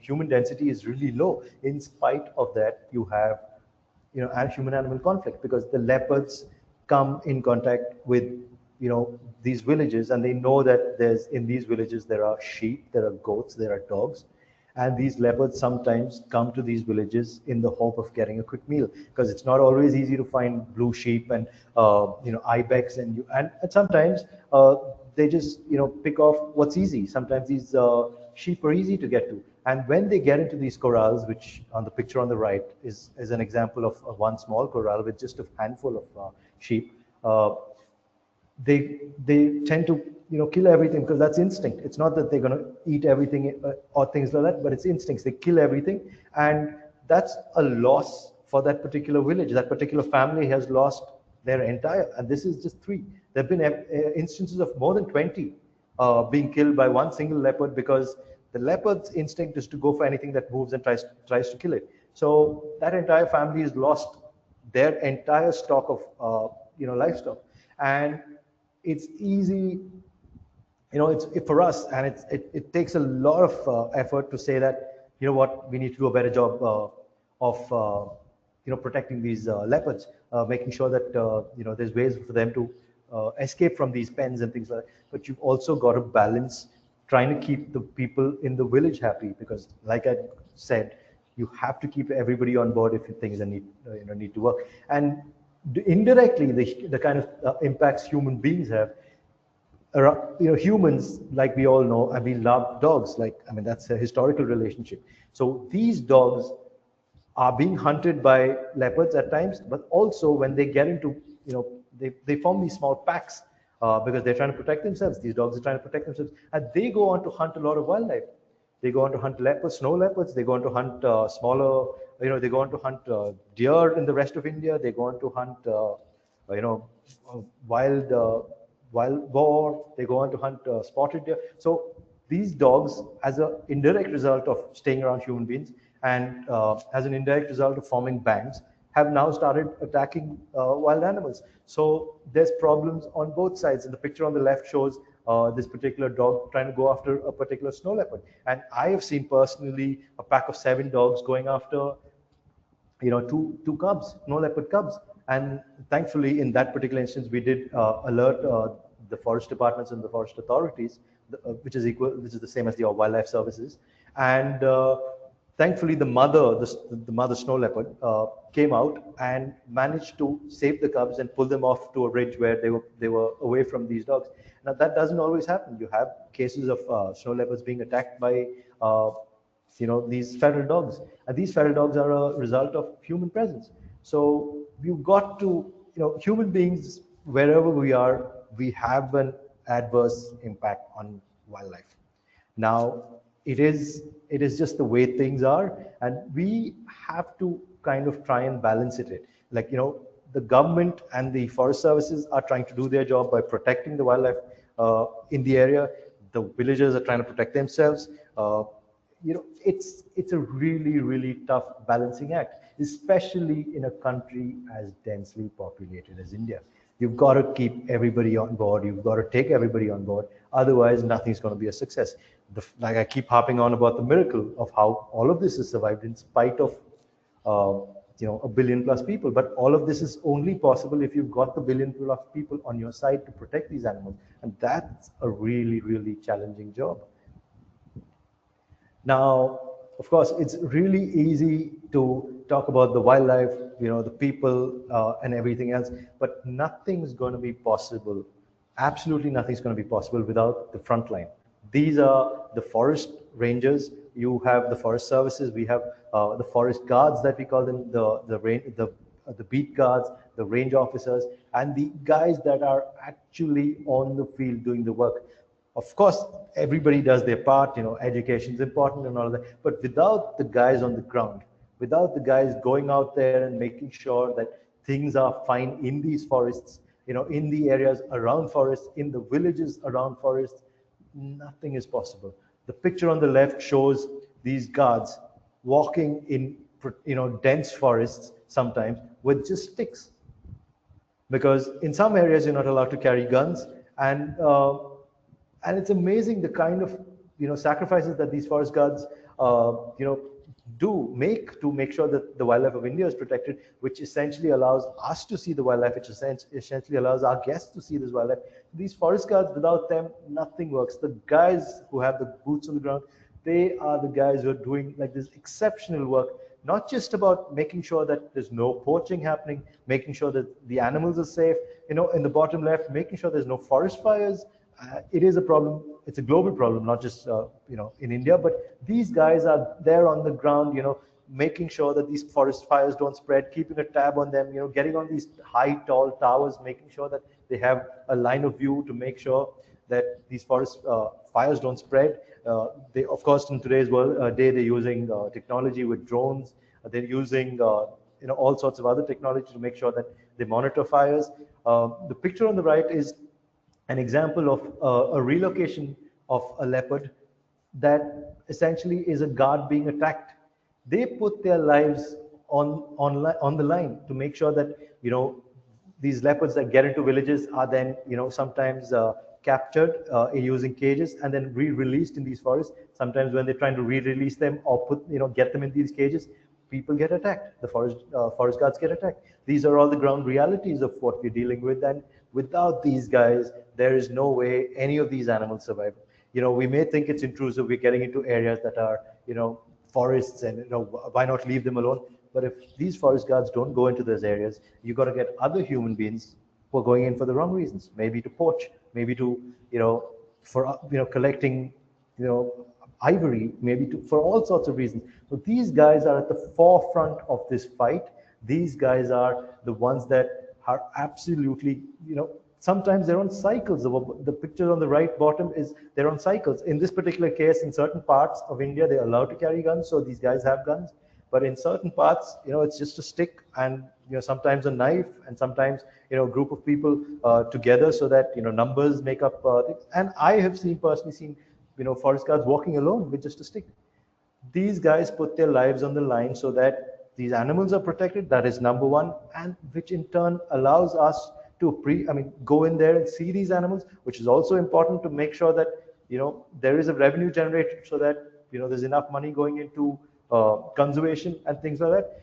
human density is really low. In spite of that, you have human animal conflict, because the leopards come in contact with these villages, and they know that in these villages there are sheep, there are goats, there are dogs, and these leopards sometimes come to these villages in the hope of getting a quick meal, because it's not always easy to find blue sheep and ibex, and sometimes they just pick off what's easy. Sometimes these sheep are easy to get to, and when they get into these corrals, which on the picture on the right is an example of one small corral with just a handful of sheep, they tend to kill everything, because that's instinct. It's not that they're going to eat everything or things like that, but it's instincts. They kill everything, and that's a loss for that particular village. That particular family has lost their entire, and this is just 3. There have been instances of more than 20 being killed by one single leopard, because the leopard's instinct is to go for anything that moves and tries to kill it. So that entire family has lost their entire stock of livestock, and it's easy, it's for us, and it takes a lot of effort to say that, what, we need to do a better job of protecting these leopards, making sure that there's ways for them to escape from these pens and things like that. But you've also got to balance trying to keep the people in the village happy, because like I said, you have to keep everybody on board if things need to work. And indirectly, the kind of impacts human beings have. Humans, like we all know, we love dogs. That's a historical relationship. So these dogs are being hunted by leopards at times, but also when they get into, they form these small packs because they're trying to protect themselves. These dogs are trying to protect themselves, and they go on to hunt a lot of wildlife. They go on to hunt leopards, snow leopards. They go on to hunt smaller, they go on to hunt deer in the rest of India. They go on to hunt, wild boar. They go on to hunt spotted deer. So these dogs, as an indirect result of staying around human beings, and as an indirect result of forming bands, have now started attacking wild animals. So there's problems on both sides. And the picture on the left shows this particular dog trying to go after a particular snow leopard. And I have seen personally a pack of 7 dogs going after, two cubs, snow leopard cubs. And thankfully, in that particular instance, we did alert the forest departments and the forest authorities which is equal, which is the same as the wildlife services. And thankfully, the mother snow leopard, came out and managed to save the cubs and pull them off to a ridge where they were away from these dogs. Now that doesn't always happen. You have cases of snow leopards being attacked by these feral dogs, and these feral dogs are a result of human presence. So you've got to, human beings, wherever we are, we have an adverse impact on wildlife. Now, it is just the way things are, and we have to kind of try and balance it. Like, the government and the forest services are trying to do their job by protecting the wildlife in the area. The villagers are trying to protect themselves. It's a really, really tough balancing act, especially in a country as densely populated as India. You've got to keep everybody on board. You've got to take everybody on board. Otherwise, nothing's going to be a success. Like I keep harping on about the miracle of how all of this has survived in spite of, a billion plus people. But all of this is only possible if you've got the billion plus people on your side to protect these animals. And that's a really, really challenging job. Now, of course, it's really easy to talk about the wildlife, the people, and everything else, but nothing's going to be possible. Absolutely nothing's going to be possible without the front line. These are the forest rangers. You have the forest services. We have the forest guards that we call them, the beat guards, the range officers, and the guys that are actually on the field doing the work. Of course, everybody does their part, education is important and all of that, but without the guys on the ground, without the guys going out there and making sure that things are fine in these forests, in the areas around forests, in the villages around forests, nothing is possible. The picture on the left shows these guards walking in, dense forests sometimes with just sticks. Because in some areas you're not allowed to carry guns, and it's amazing the kind of sacrifices that these forest guards do make to make sure that the wildlife of India is protected, which essentially allows us to see the wildlife, which essentially allows our guests to see this wildlife. These forest guards, without them, nothing works. The guys who have the boots on the ground, they are the guys who are doing like this exceptional work, not just about making sure that there's no poaching happening, making sure that the animals are safe, in the bottom left, making sure there's no forest fires. It is a problem. It's a global problem, not just in India. But these guys are there on the ground, making sure that these forest fires don't spread, keeping a tab on them, getting on these high, tall towers, making sure that they have a line of view to make sure that these forest fires don't spread. They, of course, in today's day, they're using technology with drones. They're using all sorts of other technology to make sure that they monitor fires. The picture on the right is an example of a relocation of a leopard that essentially is a guard being attacked. They put their lives on the line to make sure that these leopards that get into villages are then sometimes captured using cages and then re-released in these forests. Sometimes when they're trying to re-release them or get them in these cages, people get attacked. The forest guards get attacked. These are all the ground realities of what we're dealing with, and without these guys, there is no way any of these animals survive. We may think it's intrusive. We're getting into areas that are, forests, and why not leave them alone? But if these forest guards don't go into those areas, you've got to get other human beings who are going in for the wrong reasons. Maybe to poach, maybe to, for collecting, ivory, maybe for all sorts of reasons. So these guys are at the forefront of this fight. These guys are the ones that are absolutely, sometimes they're on cycles. The picture on the right bottom is they're on cycles. In this particular case, in certain parts of India, they're allowed to carry guns, so these guys have guns. But in certain parts, it's just a stick and sometimes a knife, and sometimes a group of people together, so that numbers make up things. And I have personally seen forest guards walking alone with just a stick. These guys put their lives on the line so that these animals are protected. That is number one, and which in turn allows us to go in there and see these animals, which is also important to make sure that there is a revenue generated, so that there's enough money going into conservation and things like that.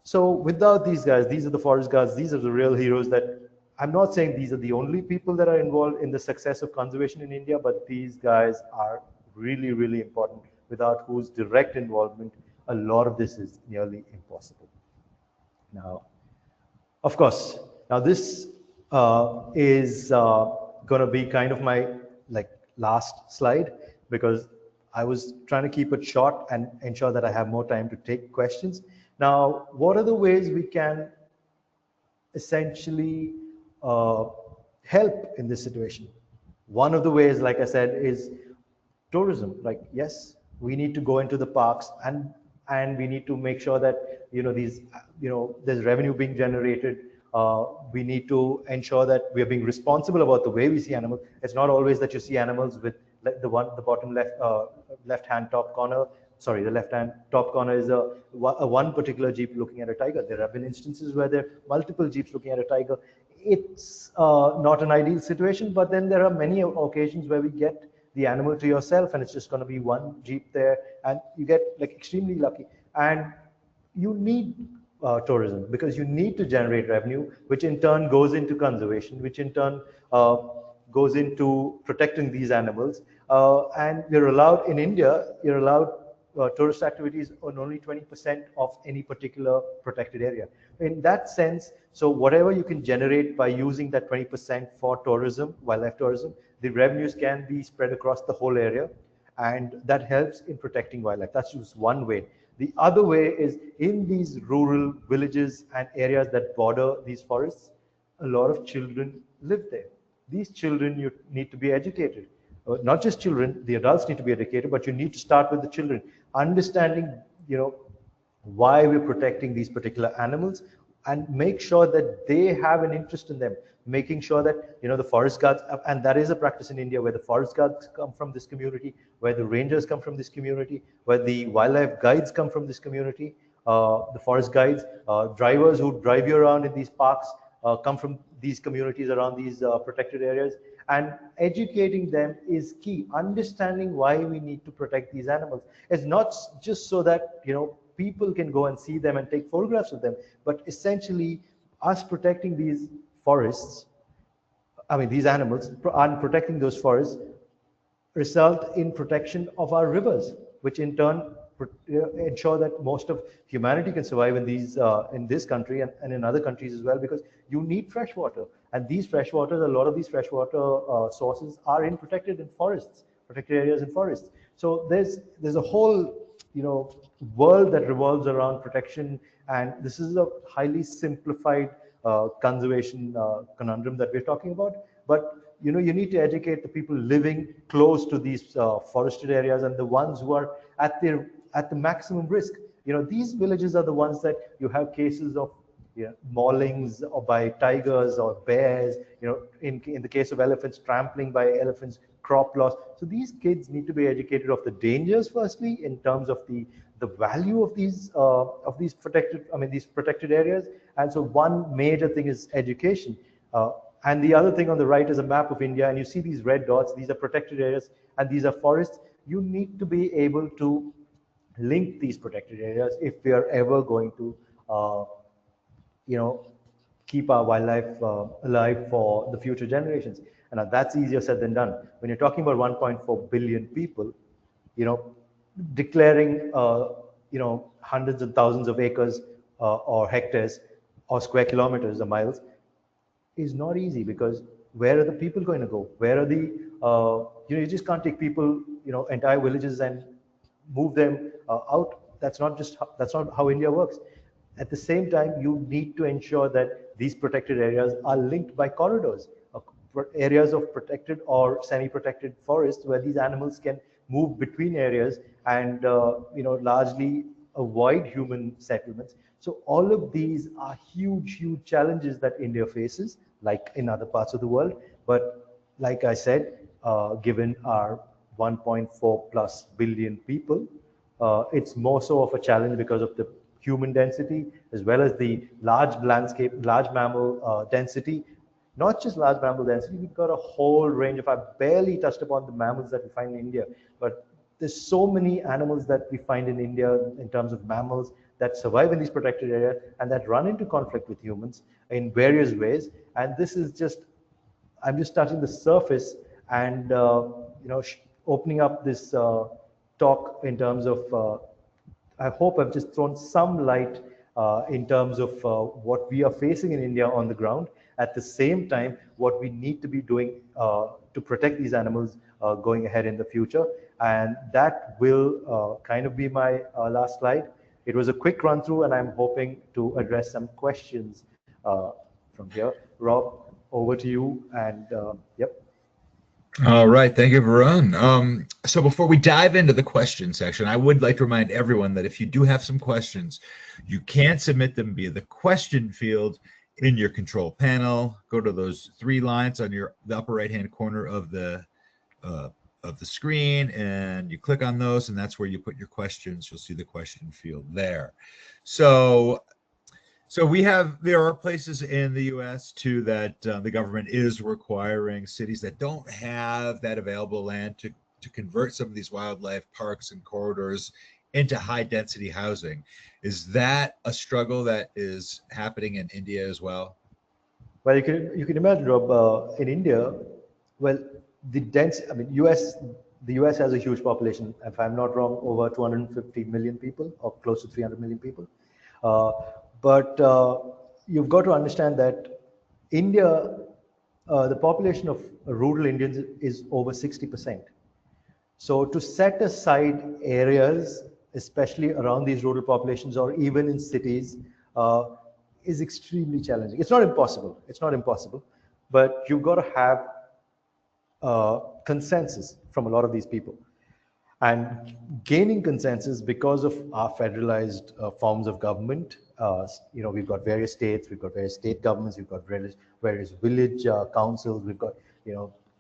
So without these guys, these are the forest guards. These are the real heroes that I'm not saying these are the only people that are involved in the success of conservation in India, but these guys are really, really important, without whose direct involvement a lot of this is nearly impossible. Now, of course, now this is going to be kind of my like last slide, because I was trying to keep it short and ensure that I have more time to take questions. Now, what are the ways we can essentially help in this situation? One of the ways, like I said, is tourism. Like, yes, we need to go into the parks, and we need to make sure that these there's revenue being generated. We need to ensure that we are being responsible about the way we see animals. It's not always that you see animals with the bottom left hand top corner. Sorry, the left hand top corner is a one particular jeep looking at a tiger. There have been instances where there are multiple jeeps looking at a tiger. It's not an ideal situation, but then there are many occasions where we get the animal to yourself, and it's just going to be one jeep there, and you get like extremely lucky. And you need tourism, because you need to generate revenue, which in turn goes into conservation, which in turn goes into protecting these animals. And you're allowed in India, you're allowed tourist activities on only 20% of any particular protected area. In that sense, so whatever you can generate by using that 20% for tourism, wildlife tourism, the revenues can be spread across the whole area, and that helps in protecting wildlife. That's just one way. The other way is in these rural villages and areas that border these forests, a lot of children live there. These children, you need to be educated. Not just children, the adults need to be educated, but you need to start with the children, understanding, why we're protecting these particular animals, and make sure that they have an interest in them, making sure that the forest guards, and that is a practice in India, where the forest guards come from this community, where the rangers come from this community, where the wildlife guides come from this community, the forest guides, drivers who drive you around in these parks come from these communities around these protected areas. And educating them is key. Understanding why we need to protect these animals. It's not just so that people can go and see them and take photographs of them, but essentially us protecting these forests, these animals, and protecting those forests result in protection of our rivers, which in turn ensure that most of humanity can survive in this country, and in other countries as well, because you need fresh water. And these fresh waters, a lot of these freshwater sources are in protected areas in forests. So there's a whole world that revolves around protection, and this is a highly simplified conservation conundrum that we're talking about. But you need to educate the people living close to these forested areas, and the ones who are at the maximum risk. These villages are the ones that you have cases of maulings or by tigers or bears. In the case of elephants, trampling by elephants, crop loss. So these kids need to be educated of the dangers, firstly, in terms of the value of these protected areas. And so one major thing is education. And the other thing on the right is a map of India, and you see these red dots. These are protected areas, and these are forests. You need to be able to link these protected areas if we are ever going to keep our wildlife alive for the future generations. And that's easier said than done. When you're talking about 1.4 billion people, declaring hundreds and thousands of acres or hectares or square kilometers or miles is not easy, because where are the people going to go? Where are the you just can't take people, entire villages, and move them out. That's not how India works. At the same time, you need to ensure that these protected areas are linked by corridors, areas of protected or semi-protected forests, where these animals can move between areas and largely avoid human settlements. So all of these are huge challenges that India faces, like in other parts of the world. But like I said, given our 1.4 plus billion people, it's more so of a challenge because of the human density, as well as the large mammal density. Not just large mammal density, we've got a whole range of, I barely touched upon the mammals that we find in India, but there's so many animals that we find in India in terms of mammals that survive in these protected areas and that run into conflict with humans. in various ways. And this is just, I'm just touching the surface and opening up this talk in terms of I hope I've just thrown some light in terms of what we are facing in India on the ground. At the same time, what we need to be doing to protect these animals going ahead in the future. And that will kind of be my last slide. It was a quick run through, and I'm hoping to address some questions from here. Rob, over to you. And yep. All right, thank you, Varun. So before we dive into the question section, I would like to remind everyone that if you do have some questions, you can submit them via the question field in your control panel. Go to those three lines on the upper right-hand corner of the screen, and you click on those, and that's where you put your questions. You'll see the question field there. So there are places in the U.S. too that the government is requiring cities that don't have that available land to convert some of these wildlife parks and corridors into high density housing. Is that a struggle that is happening in India as well? Well, you can imagine, Rob, in India, well, the US has a huge population. If I'm not wrong, over 250 million people, or close to 300 million people. But you've got to understand that India, the population of rural Indians is over 60%. So to set aside areas, especially around these rural populations or even in cities, is extremely challenging. It's not impossible. It's not impossible, but you've got to have consensus from a lot of these people. And gaining consensus because of our federalized forms of government. We've got various states, we've got various state governments, we've got various village councils, we've got,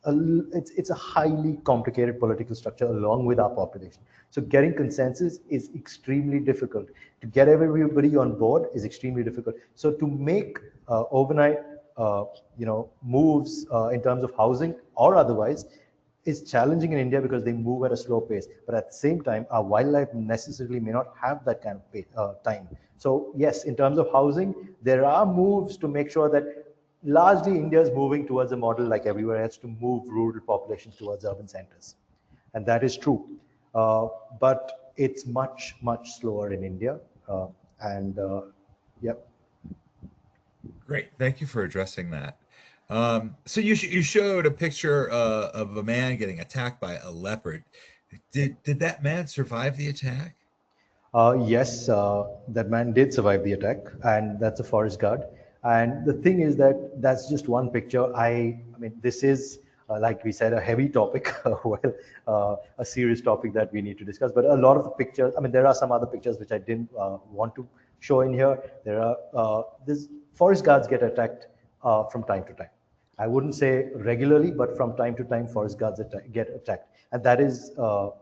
it's a highly complicated political structure along with our population. So getting consensus is extremely difficult. To get everybody on board is extremely difficult. So to make overnight, moves in terms of housing or otherwise is challenging in India because they move at a slow pace. But at the same time, our wildlife necessarily may not have that kind of time. So yes, in terms of housing, there are moves to make sure that largely India is moving towards a model like everywhere else to move rural populations towards urban centers. And that is true. But it's much, much slower in India. Yep. Great, thank you for addressing that. So you showed a picture of a man getting attacked by a leopard. Did that man survive the attack? Yes, that man did survive the attack, and that's a forest guard. And the thing is that that's just one picture. I mean, this is, like we said, a heavy topic, a serious topic that we need to discuss. But a lot of the pictures, I mean, there are some other pictures which I didn't want to show in here. There are, this forest guards get attacked from time to time. I wouldn't say regularly, but from time to time, forest guards get attacked. And that is the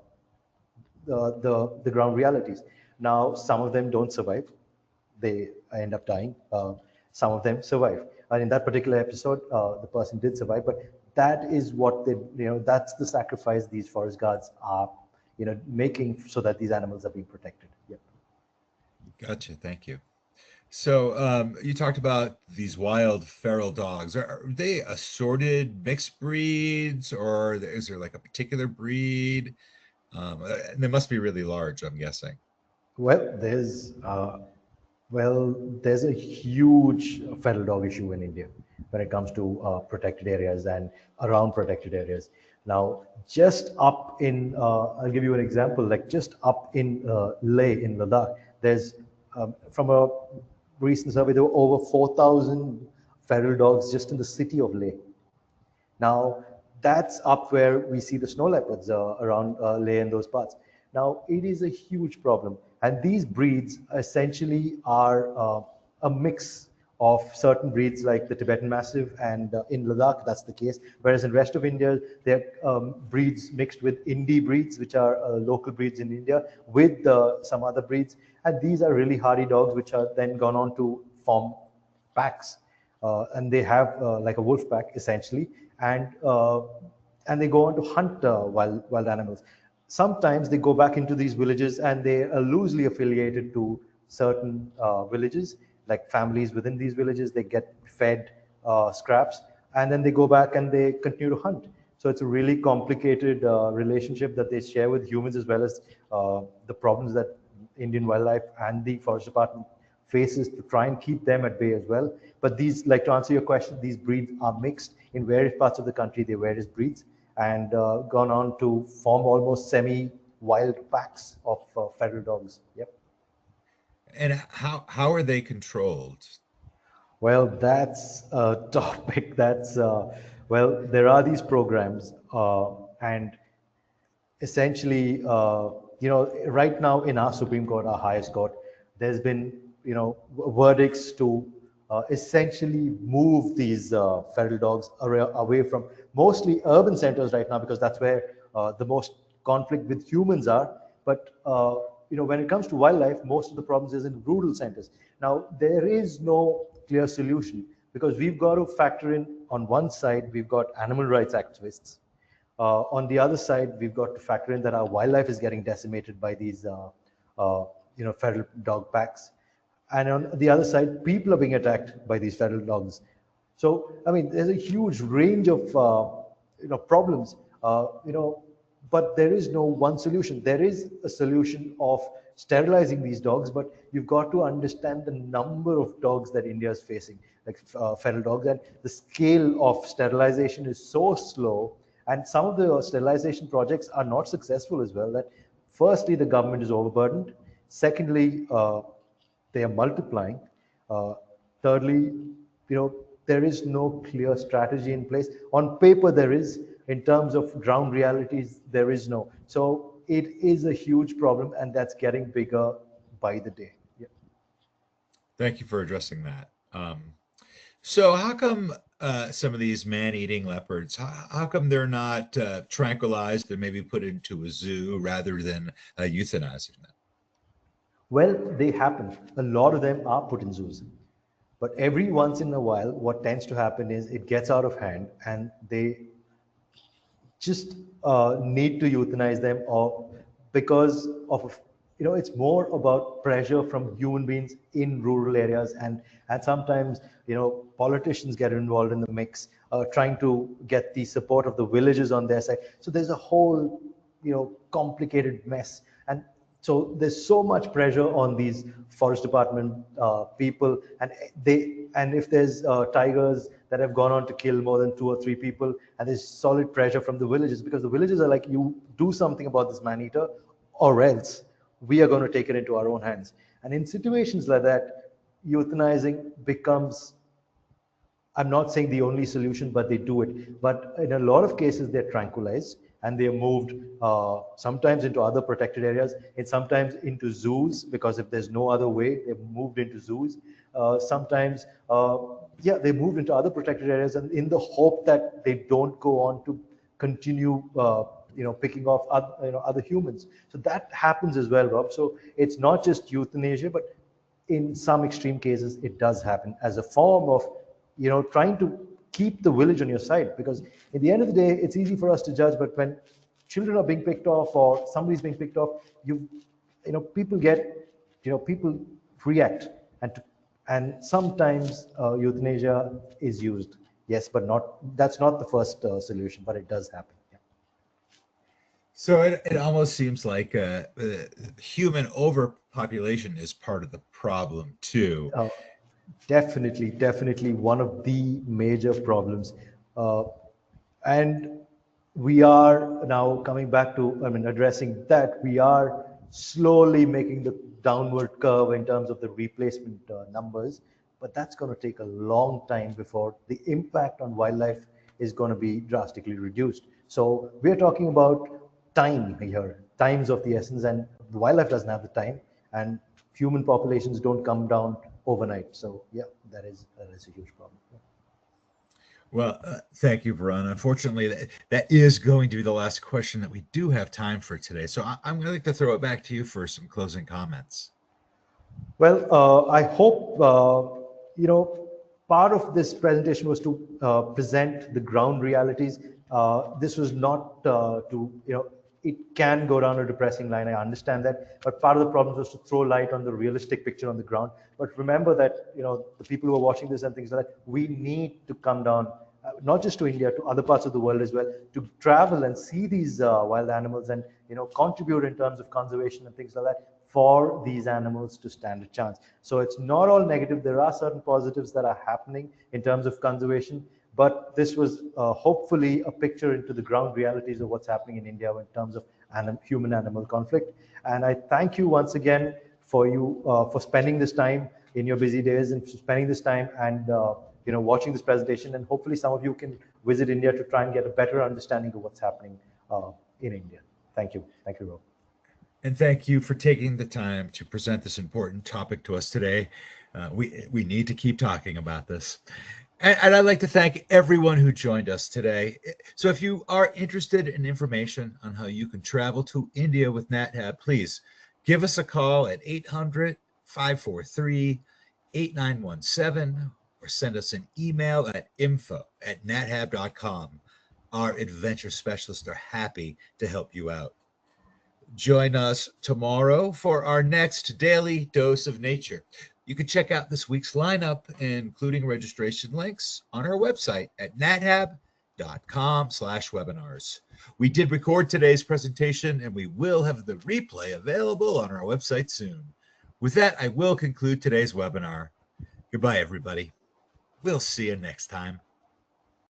ground realities. Now, some of them don't survive. They end up dying. Some of them survive. And in that particular episode, the person did survive, but that is what that's the sacrifice these forest guards are, making so that these animals are being protected. Yep. Gotcha, thank you. So you talked about these wild feral dogs. Are they assorted mixed breeds, or is there like a particular breed? They must be really large, I'm guessing. Well, there's a huge feral dog issue in India when it comes to protected areas and around protected areas. Now, just up in, I'll give you an example, like just up in Leh, in Ladakh, there's, from a recent survey, there were over 4,000 feral dogs just in the city of Leh. Now, that's up where we see the snow leopards around Leh and those parts. Now, it is a huge problem. And these breeds essentially are a mix of certain breeds like the Tibetan Mastiff, and in Ladakh, that's the case. Whereas in the rest of India, they're breeds mixed with Indie breeds, which are local breeds in India, with some other breeds. And these are really hardy dogs, which are then gone on to form packs. And they have like a wolf pack, essentially. And they go on to hunt wild animals. Sometimes they go back into these villages and they are loosely affiliated to certain villages, like families within these villages, they get fed scraps, and then they go back and they continue to hunt. So it's a really complicated relationship that they share with humans, as well as the problems that Indian wildlife and the forest department faces to try and keep them at bay as well. But these, like to answer your question, these breeds are mixed in various parts of the country. They're various breeds, and gone on to form almost semi-wild packs of feral dogs. Yep. And how are they controlled? Well, that's a topic that's, well, there are these programs, and essentially, right now in our Supreme Court, our highest court, there's been, verdicts to essentially move these feral dogs away from mostly urban centers right now, because that's where the most conflict with humans are. But, when it comes to wildlife, most of the problems is in rural centers. Now, there is no clear solution, because we've got to factor in, on one side, we've got animal rights activists. On the other side, we've got to factor in that our wildlife is getting decimated by these, feral dog packs. And on the other side, people are being attacked by these feral dogs. So, I mean, there's a huge range of, problems, but there is no one solution. There is a solution of sterilizing these dogs, but you've got to understand the number of dogs that India is facing, like feral dogs, and the scale of sterilization is so slow. And some of the sterilization projects are not successful as well. That firstly, the government is overburdened. Secondly, they are multiplying. Thirdly, there is no clear strategy in place. On paper, there is. In terms of ground realities, there is no. So it is a huge problem, and that's getting bigger by the day. Yeah. Thank you for addressing that. So how come some of these man-eating leopards, how come they're not tranquilized and maybe put into a zoo rather than euthanizing them? Well, they happen. A lot of them are put in zoos. But every once in a while, what tends to happen is it gets out of hand, and they just need to euthanize them, or because of, it's more about pressure from human beings in rural areas, and sometimes, politicians get involved in the mix, trying to get the support of the villages on their side. So there's a whole, complicated mess. And so there's so much pressure on these forest department people, and if there's tigers that have gone on to kill more than 2 or 3 people, and there's solid pressure from the villages, because the villages are like, you do something about this man-eater, or else we are going to take it into our own hands. And in situations like that, euthanizing becomes, I'm not saying the only solution, but they do it. But in a lot of cases, they're tranquilized, and they're moved sometimes into other protected areas, and sometimes into zoos, because if there's no other way, they're moved into zoos. Sometimes, they moved into other protected areas, and in the hope that they don't go on to continue, picking off other humans. So that happens as well, Rob. So it's not just euthanasia, but in some extreme cases, it does happen as a form of, trying to keep the village on your side. Because at the end of the day, it's easy for us to judge, but when children are being picked off, or somebody's being picked off, people people react, and sometimes euthanasia is used. Yes, but that's not the first solution, but it does happen. Yeah. So it almost seems like human overpopulation is part of the problem too. Definitely one of the major problems. And we are now coming back to, addressing that. We are slowly making the downward curve in terms of the replacement numbers, but that's going to take a long time before the impact on wildlife is going to be drastically reduced. So we're talking about time here, time's of the essence, and wildlife doesn't have the time, and human populations don't come down overnight. So yeah, that is a huge problem. Yeah. Well, thank you, Varun. Unfortunately, that is going to be the last question that we do have time for today. So I'm going to like to throw it back to you for some closing comments. Well, I hope, part of this presentation was to present the ground realities. This was not to, it can go down a depressing line. I understand that, but part of the problem was to throw light on the realistic picture on the ground. But remember that, the people who are watching this and things like that, we need to come down, not just to India, to other parts of the world as well, to travel and see these wild animals and, contribute in terms of conservation and things like that for these animals to stand a chance. So it's not all negative. There are certain positives that are happening in terms of conservation, but this was hopefully a picture into the ground realities of what's happening in India in terms of human-animal conflict. And I thank you once again for spending this time in your busy days and spending this time and watching this presentation. And hopefully some of you can visit India to try and get a better understanding of what's happening in India. Thank you. Thank you, Rob. And thank you for taking the time to present this important topic to us today. We need to keep talking about this. And I'd like to thank everyone who joined us today. So if you are interested in information on how you can travel to India with NatHab, please give us a call at 800-543-8917 or send us an email at info@nathab.com. Our adventure specialists are happy to help you out. Join us tomorrow for our next daily dose of nature. You can check out this week's lineup, including registration links, on our website at nathab.com/webinars. We did record today's presentation, and we will have the replay available on our website soon. With that, I will conclude today's webinar. Goodbye, everybody. We'll see you next time.